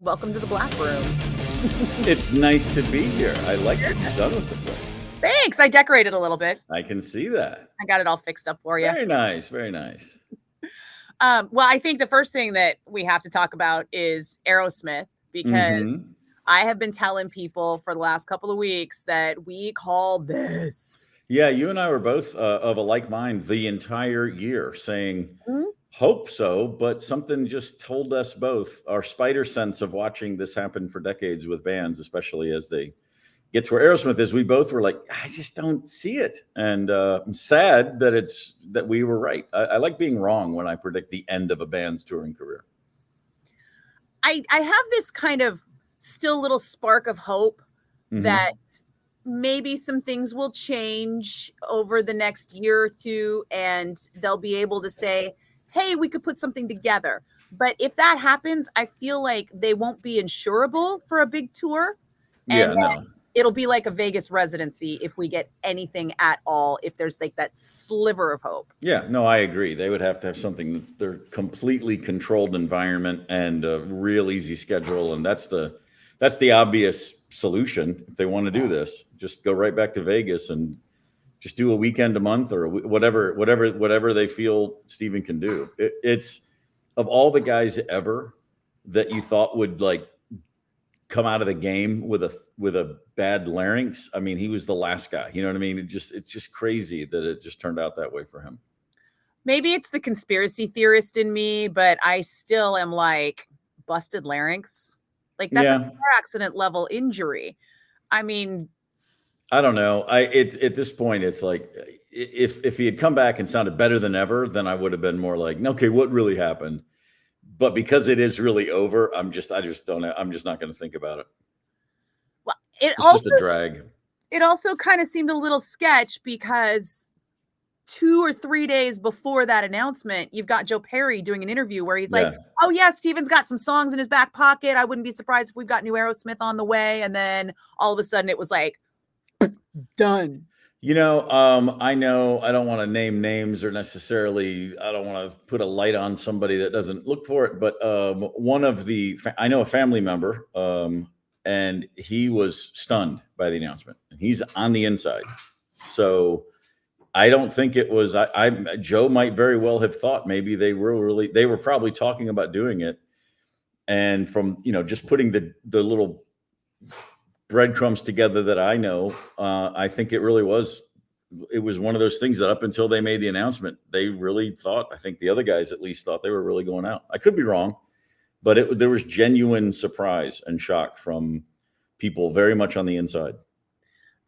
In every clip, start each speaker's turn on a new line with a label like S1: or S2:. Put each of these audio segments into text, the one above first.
S1: Welcome to the Black Room.
S2: It's nice to be here. I like what you've done with the place.
S1: Thanks. I decorated a little bit.
S2: I can see that.
S1: I got it all fixed up for you.
S2: Very nice. Very nice.
S1: Well, I think the first thing that we have to talk about is Aerosmith, because I have been telling people for the last couple of weeks that we call this.
S2: Yeah, you and I were both of a like mind the entire year saying, hope so, but something just told us both, our spider sense of watching this happen for decades with bands, especially as they get to where Aerosmith is, we both were like, I just don't see it. And I'm sad that we were right. I like being wrong when I predict the end of a band's touring career.
S1: I have this kind of still little spark of hope that maybe some things will change over the next year or two, and they'll be able to say, hey, we could put something together. But if that happens, I feel like they won't be insurable for a big tour. And it'll be like a Vegas residency if we get anything at all, if there's like that sliver of hope.
S2: Yeah, no, I agree. They would have to have something that's their completely controlled environment and a real easy schedule. And that's the obvious solution if they want to do this. Just go right back to Vegas and just do a weekend a month or whatever they feel Steven can do. It's of all the guys ever that you thought would like come out of the game with a bad larynx. I mean, he was the last guy. You know what I mean? It's just crazy that it just turned out that way for him.
S1: Maybe it's the conspiracy theorist in me, but I still am like, busted larynx. Like that's a car accident level injury. I mean,
S2: I don't know. At this point, it's like if he had come back and sounded better than ever, then I would have been more like, okay, what really happened? But because it is really over, I'm just not going to think about it.
S1: Well,
S2: it's also just a drag.
S1: It also kind of seemed a little sketch because 2 or 3 days before that announcement, you've got Joe Perry doing an interview where he's like, oh yeah, Steven's got some songs in his back pocket. I wouldn't be surprised if we've got new Aerosmith on the way. And then all of a sudden it was like, done.
S2: You know, I know I don't want to name names or necessarily, I don't want to put a light on somebody that doesn't look for it, but I know a family member, and he was stunned by the announcement. He's on the inside. So I don't think it was, Joe might very well have thought maybe they were probably talking about doing it. And from, just putting the little breadcrumbs together that I know, I think it was one of those things that up until they made the announcement, they really thought, I think the other guys at least thought they were really going out. I could be wrong, but there was genuine surprise and shock from people very much on the inside.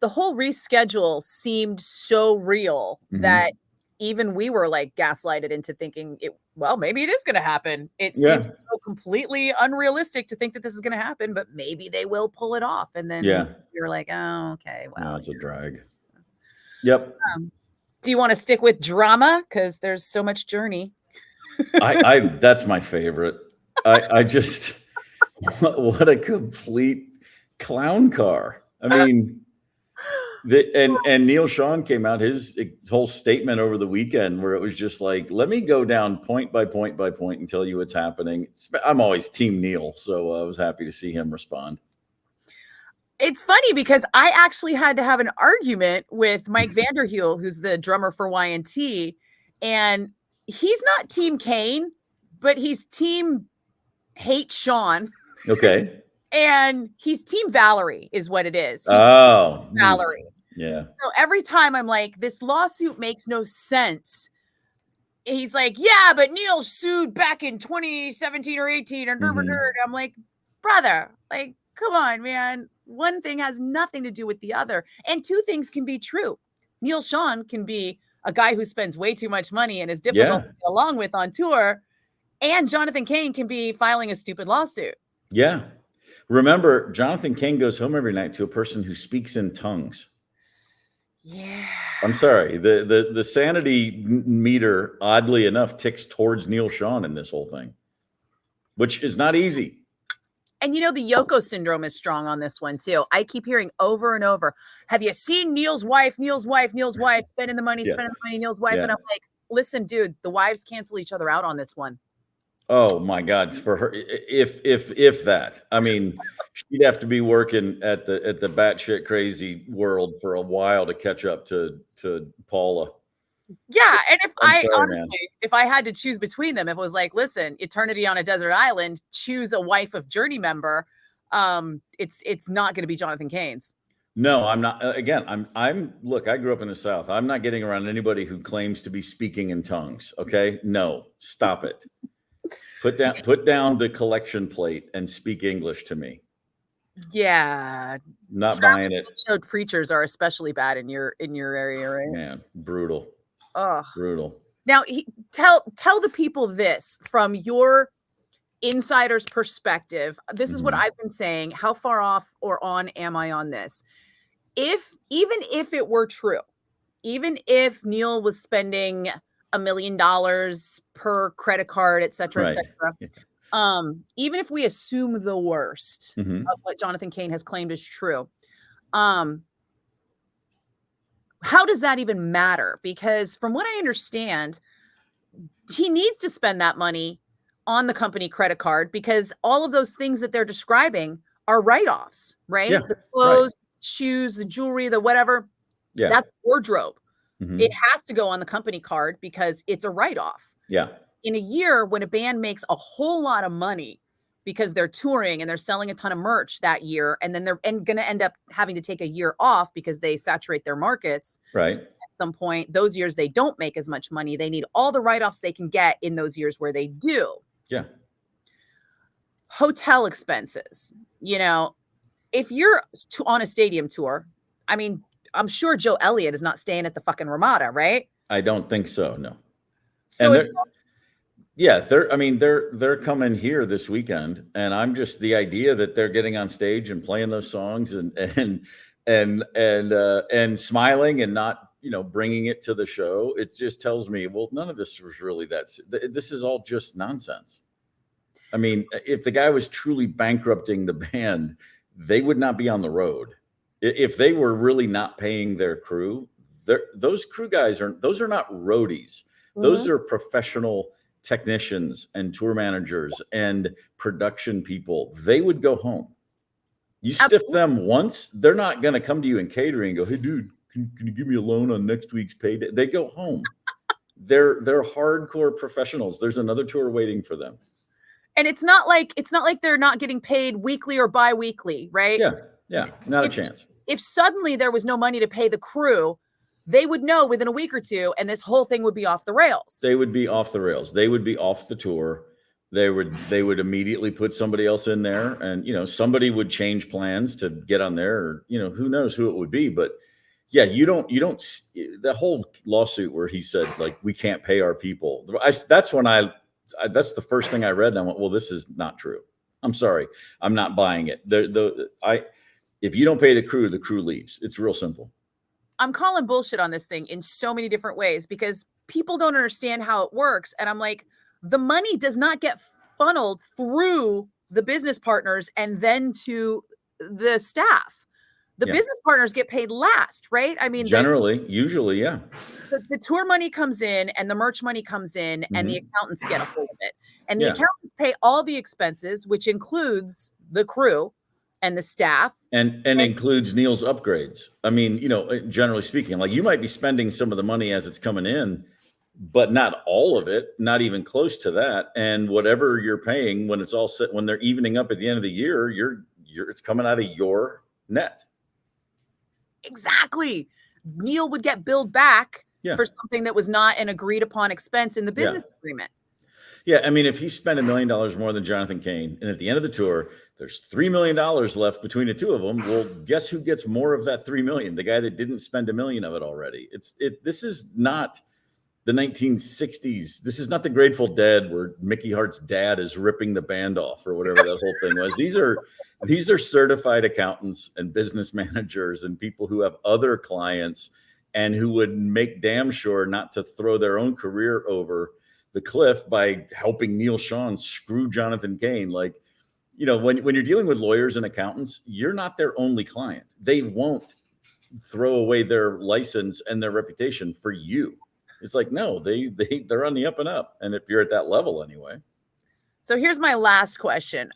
S1: The whole reschedule seemed so real that even we were like gaslighted into thinking maybe it is going to happen. It seems so completely unrealistic to think that this is going to happen, but maybe they will pull it off. And then you're like, oh, okay. Well,
S2: no, it's a drag. Yep.
S1: Do you want to stick with drama? Because there's so much Journey.
S2: That's my favorite. I just, what a complete clown car. I mean, and Neil Sean came out his whole statement over the weekend where it was just like, let me go down point by point by point and tell you what's happening. I'm always team Neil, so I was happy to see him respond.
S1: It's funny because I actually had to have an argument with Mike Vanderheel, who's the drummer for Y&T, and he's not team Kane, but he's team hate Sean.
S2: Okay.
S1: And he's team Valerie is what it is. He's Valerie.
S2: Yeah.
S1: So every time I'm like, this lawsuit makes no sense. He's like, yeah, but Neil sued back in 2017 or 18 or I'm like, brother, like, come on, man. One thing has nothing to do with the other. And two things can be true. Neil Sean can be a guy who spends way too much money and is difficult to get along with on tour. And Jonathan Cain can be filing a stupid lawsuit.
S2: Yeah. Remember, Jonathan Cain goes home every night to a person who speaks in tongues.
S1: Yeah.
S2: I'm sorry. The sanity meter, oddly enough, ticks towards Neil Sean in this whole thing, which is not easy.
S1: And the Yoko syndrome is strong on this one too. I keep hearing over and over, have you seen Neil's wife, spending the money, Neil's wife. And I'm like, listen, dude, the wives cancel each other out on this one.
S2: Oh my God, for her, if that, I mean, she'd have to be working at the batshit crazy world for a while to catch up to Paula.
S1: Yeah, and if
S2: I'm
S1: I
S2: sorry, man.
S1: honestly, if I had to choose between them, if it was like, listen, eternity on a desert island, choose a wife of Journey member, it's not going to be Jonathan Cain's.
S2: No, I'm not. Again, look, I grew up in the South. I'm not getting around anybody who claims to be speaking in tongues. Okay. No, stop it. Put down the collection plate and speak English to me.
S1: Yeah,
S2: Not buying
S1: Travis
S2: it.
S1: showed preachers are especially bad in your area, right?
S2: Man, brutal,
S1: Oh,
S2: brutal.
S1: now tell the people this from your insider's perspective. This is what
S2: Mhm.
S1: I've been saying. How far off or on am I on this? Even if it were true, even if Neil was spending $1 million per credit card, et
S2: Right.
S1: cetera,
S2: Yeah.
S1: even if we assume the worst
S2: Mhm.
S1: of what Jonathan Cain has claimed is true, um, how does that even matter? Because from what I understand, he needs to spend that money on the company credit card because all of those things that they're describing are write-offs,
S2: Yeah.
S1: right? The
S2: Right.
S1: clothes, shoes, the jewelry, the whatever,
S2: Yeah.
S1: that's wardrobe. It
S2: Mhm.
S1: has to go on the company card because it's a write-off.
S2: Yeah.
S1: In a year, when a band makes a whole lot of money because they're touring and they're selling a ton of merch that year, and then they're going to end up having to take a year off because they saturate their markets
S2: Right.
S1: some point, those years they don't make as much money. They need all the write-offs they can get in those years where they do.
S2: Yeah.
S1: Hotel expenses, if you're on a stadium tour, I mean, I'm sure Joe Elliott is not staying at the fucking Ramada, right?
S2: I don't think so. No.
S1: So
S2: And
S1: if
S2: I mean, they're coming here this weekend, and I'm just the idea that they're getting on stage and playing those songs and smiling and not, bringing it to the show. It just tells me, well, none of this was really this is all just nonsense. I mean, if the guy was truly bankrupting the band, they would not be on the road. If they were really not paying their crew, those crew guys those are not roadies. Those
S1: Mhm.
S2: are professional technicians and tour managers and production people. They would go home. You stiff
S1: Absolutely.
S2: them once, they're not going to come to you in catering and go, "Hey, dude, can you give me a loan on next week's payday?" They go home. They're hardcore professionals. There's another tour waiting for them.
S1: And it's not like they're not getting paid weekly or bi-weekly, right?
S2: Yeah, yeah, not a
S1: If
S2: chance.
S1: if suddenly there was no money to pay the crew, they would know within a week or two, and this whole thing would be off the rails.
S2: They would be off the rails. They would be off the tour. They would immediately put somebody else in there, and somebody would change plans to get on there, or who knows who it would be. But yeah, you don't the whole lawsuit where he said, like, we can't pay our people. That's when that's the first thing I read, and I went, well, this is not true. I'm sorry, I'm not buying it. If you don't pay the crew leaves. It's real simple.
S1: I'm calling bullshit on this thing in so many different ways because people don't understand how it works. And I'm like, the money does not get funneled through the business partners and then to the staff. The
S2: Yeah,
S1: business partners get paid last, right? I mean, the
S2: generally, usually, yeah.
S1: the tour money comes in and the merch money comes in and the
S2: Hmm.
S1: accountants get a hold of it. And the
S2: Yeah.
S1: accountants pay all the expenses, which includes the crew and the staff.
S2: And
S1: And
S2: includes Neil's upgrades. I mean, generally speaking, like, you might be spending some of the money as it's coming in, but not all of it, not even close to that. And whatever you're paying when it's all set, when they're evening up at the end of the year, it's coming out of your net.
S1: exactly, Neil would get billed back
S2: Yeah.
S1: for something that was not an agreed upon expense in the
S2: Yeah.
S1: business agreement.
S2: Yeah. I mean, if he spent $1 million more than Jonathan Cain, and at the end of the tour, there's $3 million left between the two of them, well, guess who gets more of that 3 million? The guy that didn't spend $1 million of it already. This is not the 1960s. This is not the Grateful Dead where Mickey Hart's dad is ripping the band off or whatever that whole thing was. These are certified accountants and business managers and people who have other clients and who would make damn sure not to throw their own career over the cliff by helping Neil Sean screw Jonathan Cain. Like, when you're dealing with lawyers and accountants, you're not their only client. They won't throw away their license and their reputation for you. It's like, no, they're on the up and up. And if you're at that level anyway.
S1: So here's my last question.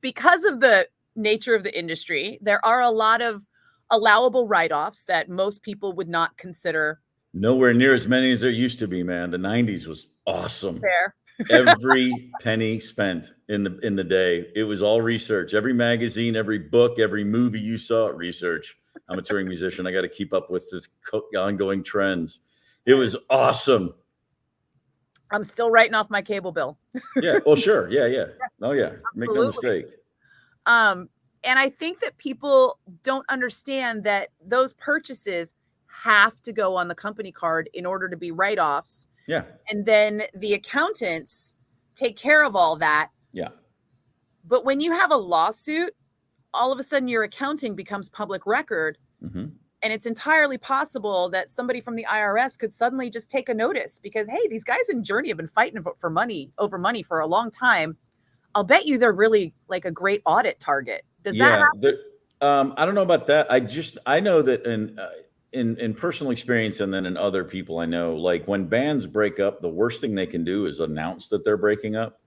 S1: Because of the nature of the industry, there are a lot of allowable write-offs that most people would not consider.
S2: Nowhere near as many as there used to be, man. The 90s was awesome.
S1: Fair.
S2: Every penny spent in the day, it was all research. Every magazine, every book, every movie you saw, research. I'm a touring musician. I got to keep up with the ongoing trends. It was awesome.
S1: I'm still writing off my cable bill.
S2: Yeah. Well, sure. Yeah. Oh, yeah. Make no mistake.
S1: And I think that people don't understand that those purchases have to go on the company card in order to be write-offs.
S2: Yeah.
S1: And then the accountants take care of all that.
S2: Yeah.
S1: But when you have a lawsuit, all of a sudden your accounting becomes public record.
S2: Mm-hmm.
S1: And it's entirely possible that somebody from the IRS could suddenly just take a notice because, hey, these guys in Journey have been fighting over money for a long time. I'll bet you they're really like a great audit target. Does that happen?
S2: I don't know about that. I know that in personal experience and then in other people I know, like when bands break up, the worst thing they can do is announce that they're breaking up.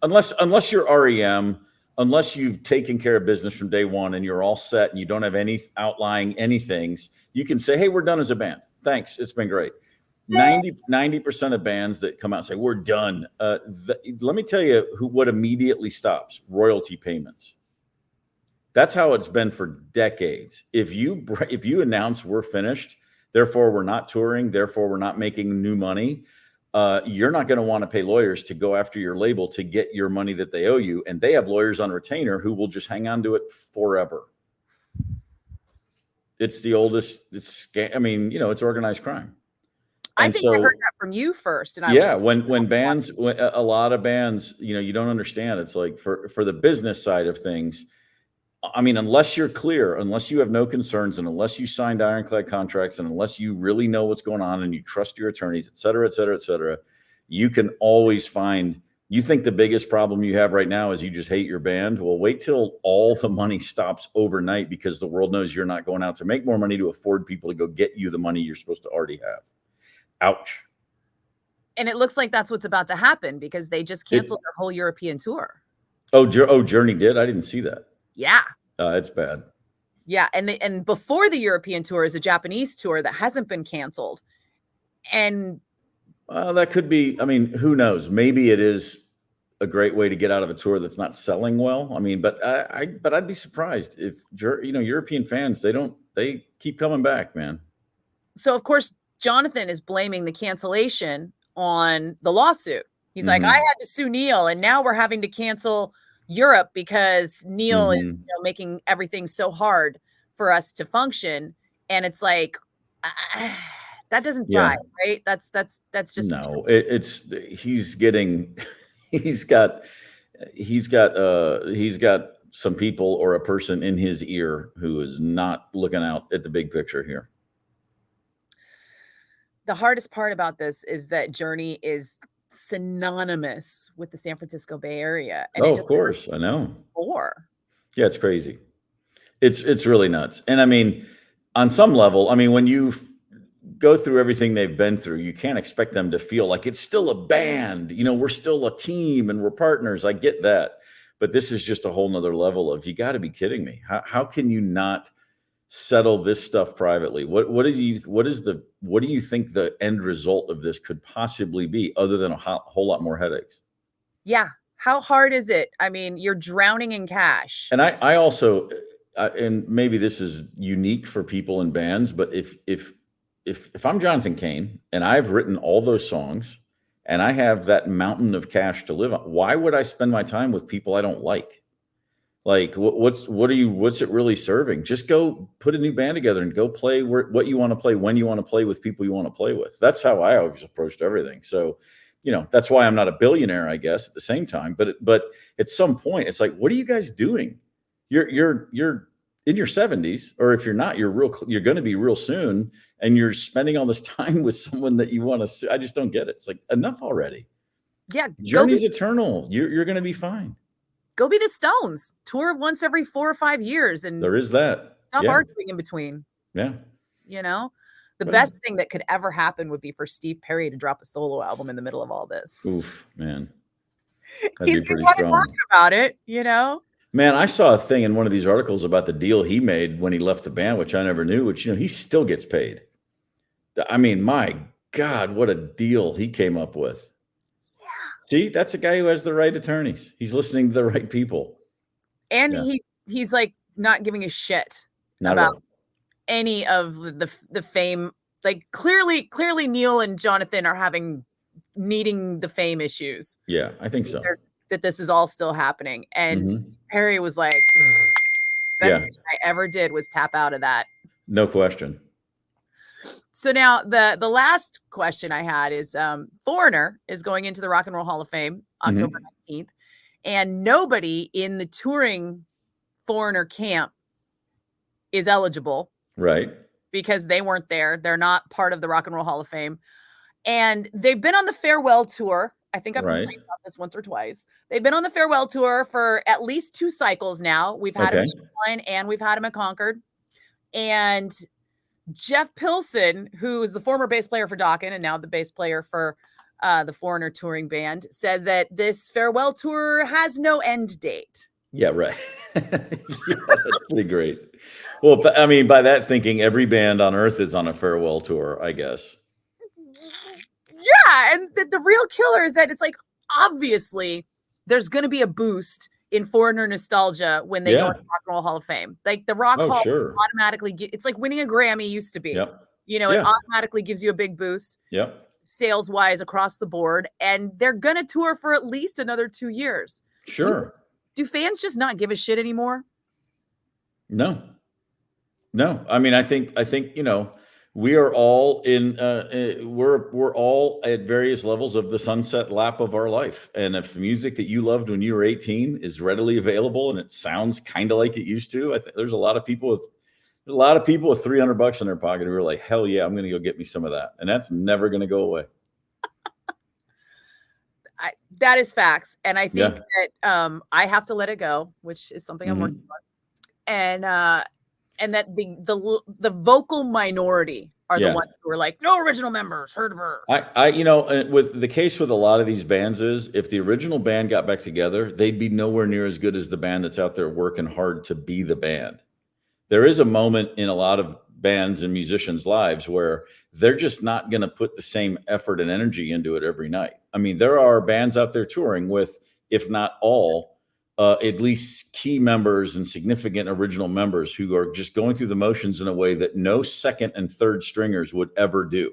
S2: Unless you're REM, unless you've taken care of business from day one and you're all set and you don't have any outlying anythings, you can say, hey, we're done as a band. Thanks. It's been great. 90% of bands that come out and say, we're done. Let me tell you what immediately stops: royalty payments. That's how it's been for decades. If you announce we're finished, therefore we're not touring, therefore we're not making new money, you're not going to want to pay lawyers to go after your label to get your money that they owe you. And they have lawyers on retainer who will just hang on to it forever. It's the oldest. I mean, it's organized crime.
S1: I think I heard that from you first. And
S2: when a lot of bands, you don't understand. It's like for the business side of things. I mean, unless you're clear, unless you have no concerns, and unless you signed ironclad contracts, and unless you really know what's going on and you trust your attorneys, et cetera, you can always find. You think the biggest problem you have right now is you just hate your band? Well, wait till all the money stops overnight because the world knows you're not going out to make more money to afford people to go get you the money you're supposed to already have. Ouch.
S1: And it looks like that's what's about to happen because they just canceled their whole European tour.
S2: Oh, Journey did? I didn't see that.
S1: Yeah.
S2: It's bad.
S1: Yeah. And before the European tour is a Japanese tour that hasn't been canceled. And
S2: that could be, I mean, who knows? Maybe it is a great way to get out of a tour that's not selling well. I mean, but I'd be surprised if, European fans, they keep coming back, man.
S1: So of course, Jonathan is blaming the cancellation on the lawsuit. He's like, I had to sue Neil and now we're having to cancel Europe because Neil is making everything so hard for us to function. And it's like, that doesn't jive, right? That's just
S2: no. He's got some people or a person in his ear who is not looking out at the big picture here.
S1: The hardest part about this is that Journey is synonymous with the San Francisco Bay Area.
S2: And of course, I know. Yeah, it's crazy. It's really nuts. And I mean, on some level, I mean, when you go through everything they've been through, you can't expect them to feel like it's still a band. We're still a team and we're partners. I get that. But this is just a whole nother level of, you got to be kidding me. How can you not settle this stuff privately? What do you think the end result of this could possibly be, other than a whole lot more headaches?
S1: Yeah. How hard is it? I mean, you're drowning in cash.
S2: And I also, and maybe this is unique for people in bands, but if I'm Jonathan Cain and I've written all those songs and I have that mountain of cash to live on, why would I spend my time with people I don't like? Like, what's it really serving? Just go put a new band together and go play what you want to play, when you want to play, with people you want to play with. That's how I always approached everything. So, that's why I'm not a billionaire, I guess, at the same time. But at some point, it's like, what are you guys doing? You're in your 70s, or if you're not, you're going to be real soon, and you're spending all this time with someone that you want to. I just don't get it. It's like, enough already.
S1: Yeah,
S2: Journey's eternal. You're going to be fine.
S1: Go be the Stones. Tour once every 4 or 5 years, and
S2: there is that.
S1: Stop arguing in between.
S2: Yeah.
S1: The best thing that could ever happen would be for Steve Perry to drop a solo album in the middle of all this.
S2: Oof, man. That'd
S1: He's
S2: be
S1: been
S2: pretty
S1: talking
S2: strong.
S1: about it, you know?
S2: Man, I saw a thing in one of these articles about the deal he made when he left the band, which I never knew, which, he still gets paid. I mean, my God, what a deal he came up with. See, that's a guy who has the right attorneys. He's listening to the right people.
S1: And
S2: Yeah.
S1: he's like not giving a shit
S2: Not
S1: about
S2: at all.
S1: any of the fame. Like clearly Neil and Jonathan are needing the fame issues.
S2: Yeah, I think so.
S1: That this is all still happening. And Perry was like, best thing I ever did was tap out of that.
S2: No question.
S1: So now the last question I had is Foreigner is going into the Rock and Roll Hall of Fame October 19th, and nobody in the touring Foreigner camp is eligible.
S2: Right.
S1: Because they weren't there. They're not part of the Rock and Roll Hall of Fame. And they've been on the farewell tour. I think I've complained about this once or twice. They've been on the farewell tour for at least 2 cycles now. We've had him at Shoreline and we've had him at Concord. And Jeff Pilson, who is the former bass player for Dokken and now the bass player for the Foreigner touring band, said that this farewell tour has no end date.
S2: Yeah, right. Yeah, that's pretty great. Well, I mean, by that thinking, every band on earth is on a farewell tour, I guess.
S1: Yeah, and the real killer is that it's like, obviously, there's going to be a boost in Foreigner nostalgia when they go to the Rock and Roll Hall of Fame. Like the Rock Hall automatically, it's like winning a Grammy used to be. It automatically gives you a big boost. Sales-wise across the board, and they're going to tour for at least another 2 years.
S2: Sure.
S1: Do fans just not give a shit anymore?
S2: No. I mean, I think, we are all in, we're all at various levels of the sunset lap of our life. And if the music that you loved when you were 18 is readily available and it sounds kind of like it used to, I think there's a lot of people with $300 in their pocket who are like, hell yeah, I'm going to go get me some of that. And that's never going to go away.
S1: That is facts. And I think that I have to let it go, which is something I'm working on. And that the vocal minority are the ones who are like, no original members, heard of her.
S2: With the case with a lot of these bands is if the original band got back together, they'd be nowhere near as good as the band that's out there working hard to be the band. There is a moment in a lot of bands and musicians' lives where they're just not going to put the same effort and energy into it every night. I mean, there are bands out there touring with, if not all, at least key members and significant original members who are just going through the motions in a way that no second and third stringers would ever do.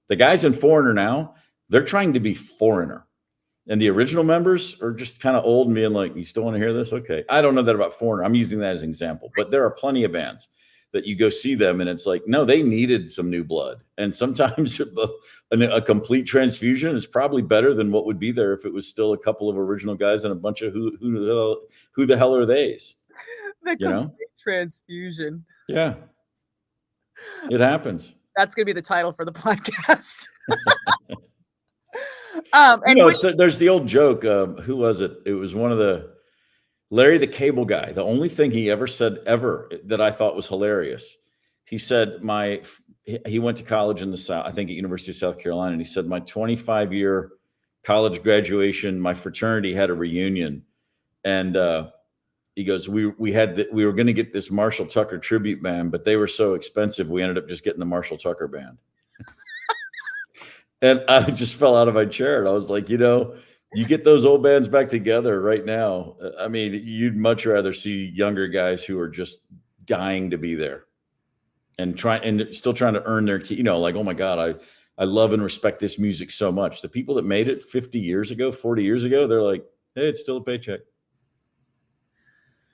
S2: The guys in Foreigner now, they're trying to be Foreigner. And the original members are just kind of old and being like, you still want to hear this? Okay. I don't know that about Foreigner. I'm using that as an example. But there are plenty of bands that you go see them and it's like, no, they needed some new blood. And sometimes a complete transfusion is probably better than what would be there if it was still a couple of original guys and a bunch of who the hell are theys?
S1: The complete transfusion.
S2: Yeah. It happens.
S1: That's going to be the title for the podcast.
S2: There's the old joke. Who was it? It was one of Larry the Cable Guy. The only thing he ever said that I thought was hilarious. He said he went to college in the South, I think at University of South Carolina, and he said my 25-year college graduation, my fraternity had a reunion, and he goes, we were going to get this Marshall Tucker tribute band, but they were so expensive, we ended up just getting the Marshall Tucker band. And I just fell out of my chair, and I was like, you get those old bands back together right now. I mean, you'd much rather see younger guys who are just dying to be there and still trying to earn their key, like, oh my God, I love and respect this music so much. The people that made it 50 years ago, 40 years ago, they're like, hey, it's still a paycheck.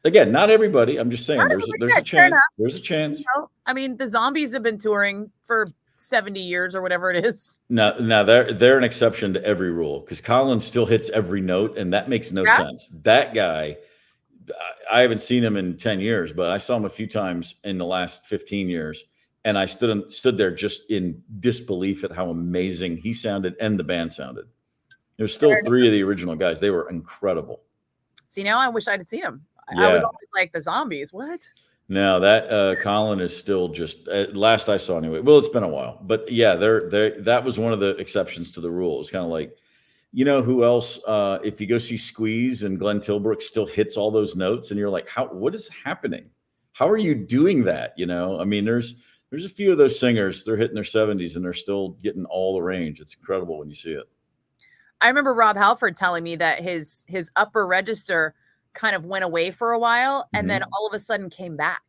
S2: Again, not everybody. I'm just saying there's a chance. There's a chance.
S1: I mean, the Zombies have been touring for 70 years or whatever it is.
S2: Now they're an exception to every rule because Colin still hits every note, and that makes no sense. That guy, I haven't seen him in 10 years, but I saw him a few times in the last 15 years, and I stood there just in disbelief at how amazing he sounded and the band sounded. There's still 3 of the original guys. They were incredible.
S1: See, now I wish I'd seen him. I was always like, the Zombies, what?
S2: No, that Colin is still just last I saw anyway. Well, it's been a while, but yeah, that was one of the exceptions to the rule. It's kind of like You know who else? If you go see Squeeze and Glenn Tilbrook still hits all those notes, and you're like, what is happening? How are you doing that? You know, I mean, there's a few of those singers, they're hitting their 70s and they're still getting all the range. It's incredible when you see it.
S1: I remember Rob Halford telling me that his upper register kind of went away for a while and then all of a sudden came back.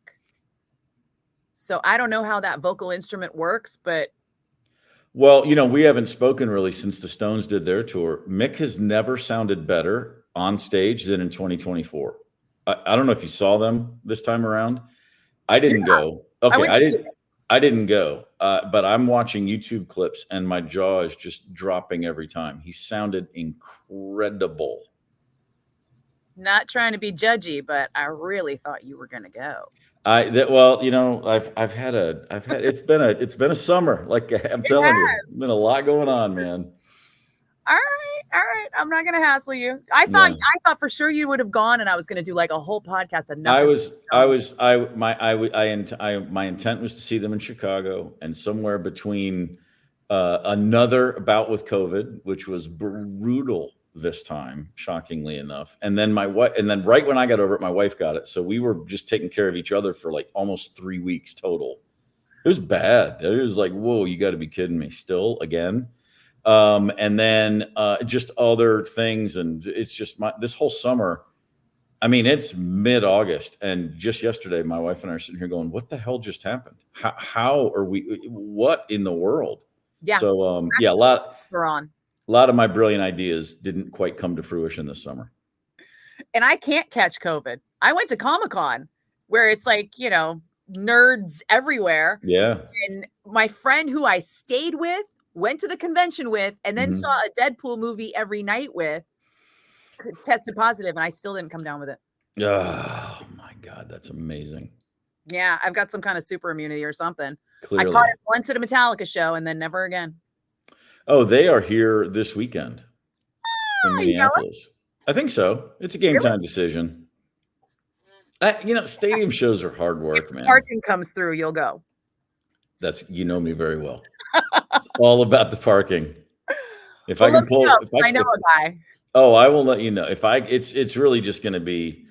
S1: So I don't know how that vocal instrument works, but.
S2: Well, you know, we haven't spoken really since the Stones did their tour. Mick has never sounded better on stage than in 2024. I don't know if you saw them this time around. I didn't go. Okay, I didn't go. But I'm watching YouTube clips and my jaw is just dropping every time. He sounded incredible.
S1: Not trying to be judgy, but I really thought you were going to go.
S2: Well, you know, it's been a summer. Like I'm telling you, been a lot going on, man.
S1: All right. I'm not gonna hassle you. I thought for sure you would have gone, and I was gonna do like a whole podcast of nothing.
S2: My intent was to see them in Chicago, and somewhere between another bout with COVID, which was brutal this time, shockingly enough, and then right when I got over it, my wife got it. So we were just taking care of each other for like almost 3 weeks total. It was bad. It was like, whoa, you got to be kidding me! Still again. And then just other things, and it's just this whole summer. I mean, it's mid-August, and just yesterday, my wife and I are sitting here going, "What the hell just happened? How are we? What in the world?"
S1: Yeah.
S2: So, a lot of my brilliant ideas didn't quite come to fruition this summer.
S1: And I can't catch COVID. I went to Comic-Con, where it's like, you know, nerds everywhere.
S2: Yeah.
S1: And my friend who I stayed with, went to the convention with, and then saw a Deadpool movie every night with, tested positive, and I still didn't come down with it.
S2: Oh my God, that's amazing.
S1: Yeah, I've got some kind of super immunity or something.
S2: Clearly.
S1: I caught it once at a Metallica show and then never again.
S2: Oh, they are here this weekend in Minneapolis. I think so. It's a game time decision. You know, stadium shows are hard work, man.
S1: Parking comes through, you'll go.
S2: You know me very well. It's all about the parking. If I can
S1: I know a guy.
S2: Oh, I will let you know. It's really just going to be,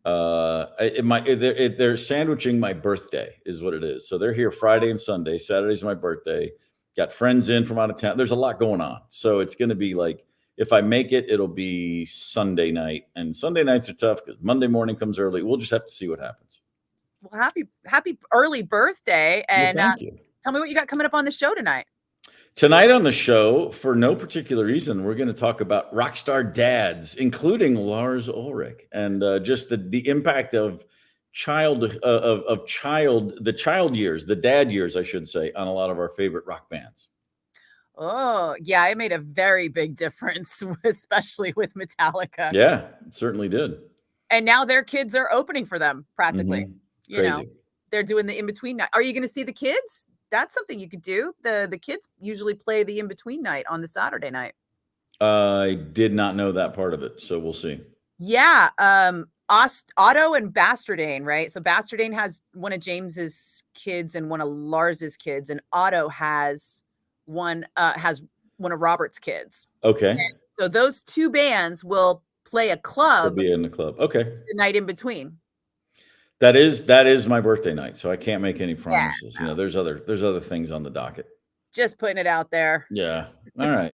S2: they're sandwiching my birthday is what it is. So they're here Friday and Sunday. Saturday's my birthday. Got friends in from out of town. There's a lot going on. So it's going to be like, if I make it, it'll be Sunday night, and Sunday nights are tough because Monday morning comes early. We'll just have to see what happens.
S1: Well, happy early birthday. And
S2: thank you.
S1: Tell me what you got coming up on the show tonight.
S2: Tonight on the show, for no particular reason, we're going to talk about rock star dads, including Lars Ulrich, and just the impact of the child years, the dad years, I should say, on a lot of our favorite rock bands.
S1: Oh, yeah, it made a very big difference, especially with Metallica.
S2: Yeah, it certainly did.
S1: And now their kids are opening for them practically. You know, they're doing the in-between night. Are you going to see the kids? That's something you could do. The kids usually play the in-between night on the Saturday night.
S2: I did not know that part of it, so we'll see.
S1: Yeah, Otto and Bastardane, right? So Bastardane has one of James's kids and one of Lars's kids, and Otto has one of Robert's kids.
S2: Okay.
S1: And so those two bands will play a club.
S2: They'll be in the club. Okay.
S1: The night in between.
S2: That is my birthday night, so I can't make any promises.
S1: Yeah, no.
S2: You know, there's other things on the docket.
S1: Just putting it out there.
S2: Yeah. All right.